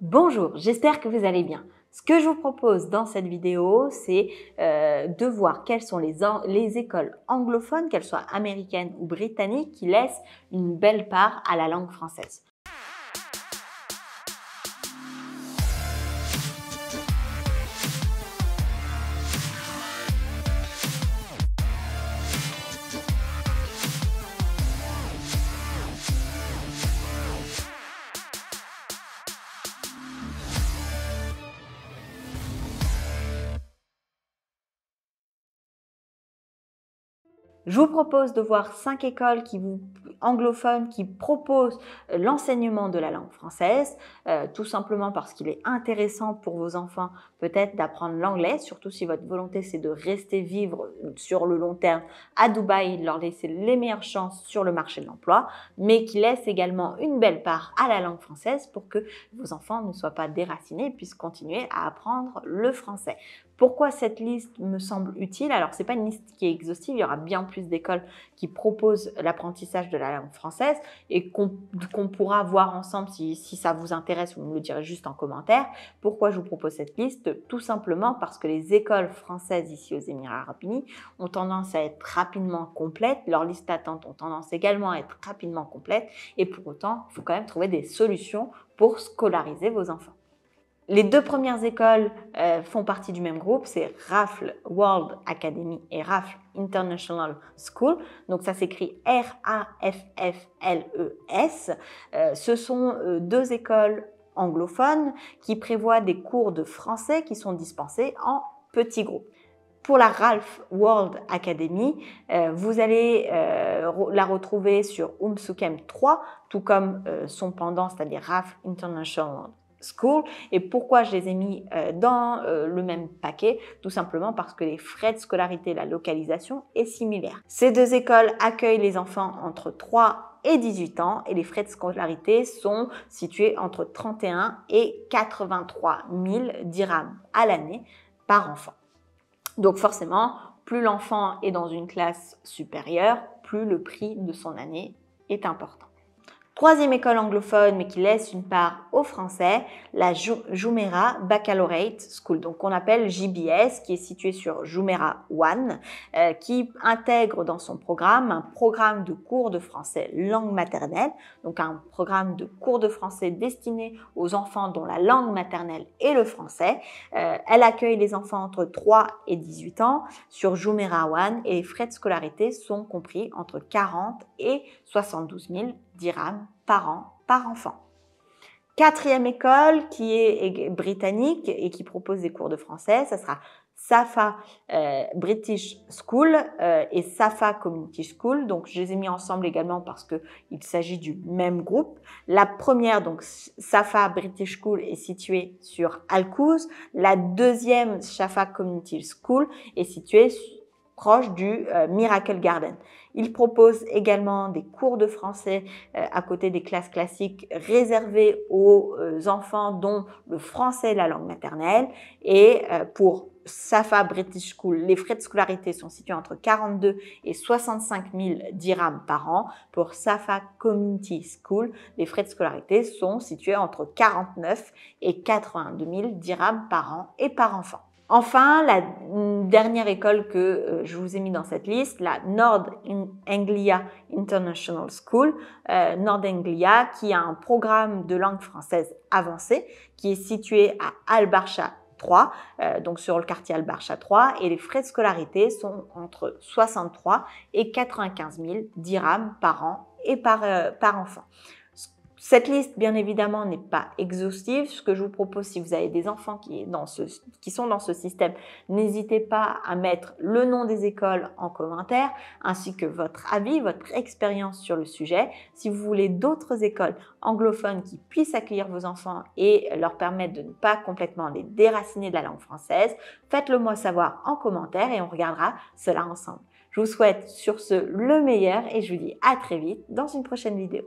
Bonjour, j'espère que vous allez bien. Ce que je vous propose dans cette vidéo, c'est de voir quelles sont les écoles anglophones, qu'elles soient américaines ou britanniques, qui laissent une belle part à la langue française. Je vous propose de voir 5 écoles anglophones qui proposent l'enseignement de la langue française, tout simplement parce qu'il est intéressant pour vos enfants peut-être d'apprendre l'anglais, surtout si votre volonté c'est de rester vivre sur le long terme à Dubaï, de leur laisser les meilleures chances sur le marché de l'emploi, mais qui laisse également une belle part à la langue française pour que vos enfants ne soient pas déracinés et puissent continuer à apprendre le français. Pourquoi cette liste me semble utile? Alors, ce n'est pas une liste qui est exhaustive, il y aura bien plus d'écoles qui proposent l'apprentissage de la langue française et qu'on pourra voir ensemble si ça vous intéresse, vous me le direz juste en commentaire. Pourquoi je vous propose cette liste? Tout simplement parce que les écoles françaises ici aux Émirats Arabes Unis ont tendance à être rapidement complètes, leurs listes d'attente ont tendance également à être rapidement complètes et pour autant, il faut quand même trouver des solutions pour scolariser vos enfants. Les deux premières écoles font partie du même groupe, c'est Raffles World Academy et Raffles International School. Donc ça s'écrit R-A-F-F-L-E-S. Ce sont deux écoles anglophones qui prévoient des cours de français qui sont dispensés en petits groupes. Pour la Ralph World Academy, vous allez la retrouver sur Sukem 3, tout comme son pendant, c'est-à-dire Ralph International School. Et pourquoi je les ai mis dans le même paquet? Tout simplement parce que les frais de scolarité, la localisation est similaire. Ces deux écoles accueillent les enfants entre 3 et 18 ans et les frais de scolarité sont situés entre 31 et 83 000 dirhams à l'année par enfant. Donc forcément, plus l'enfant est dans une classe supérieure, plus le prix de son année est important. Troisième école anglophone, mais qui laisse une part aux Français, la Jumeirah Baccalaureate School, donc qu'on appelle JBS, qui est située sur Jumeirah 1, qui intègre dans son programme un programme de cours de français langue maternelle, donc un programme de cours de français destiné aux enfants dont la langue maternelle est le français. Elle accueille les enfants entre 3 et 18 ans sur Jumeirah 1 et les frais de scolarité sont compris entre 40 et 72 000 dirhams par an, par enfant. Quatrième école qui est britannique et qui propose des cours de français, ça sera Safa British School et Safa Community School. Donc, je les ai mis ensemble également parce qu'il s'agit du même groupe. La première, donc Safa British School, est située sur Al-Quoz. La deuxième, Safa Community School, est située proche du Miracle Garden. Il propose également des cours de français à côté des classes classiques réservées aux enfants dont le français est la langue maternelle. Et pour Safa British School, les frais de scolarité sont situés entre 42 et 65 000 dirhams par an. Pour Safa Community School, les frais de scolarité sont situés entre 49 et 82 000 dirhams par an et par enfant. Enfin, la dernière école que je vous ai mis dans cette liste, la Nord Anglia International School, Nord Anglia, qui a un programme de langue française avancée, qui est situé à Al-Barsha 3, donc sur le quartier Al-Barsha 3, et les frais de scolarité sont entre 63 et 95 000 dirhams par an et par enfant. Cette liste, bien évidemment, n'est pas exhaustive. Ce que je vous propose, si vous avez des enfants qui sont dans ce système, n'hésitez pas à mettre le nom des écoles en commentaire, ainsi que votre avis, votre expérience sur le sujet. Si vous voulez d'autres écoles anglophones qui puissent accueillir vos enfants et leur permettre de ne pas complètement les déraciner de la langue française, faites-le moi savoir en commentaire et on regardera cela ensemble. Je vous souhaite sur ce le meilleur et je vous dis à très vite dans une prochaine vidéo.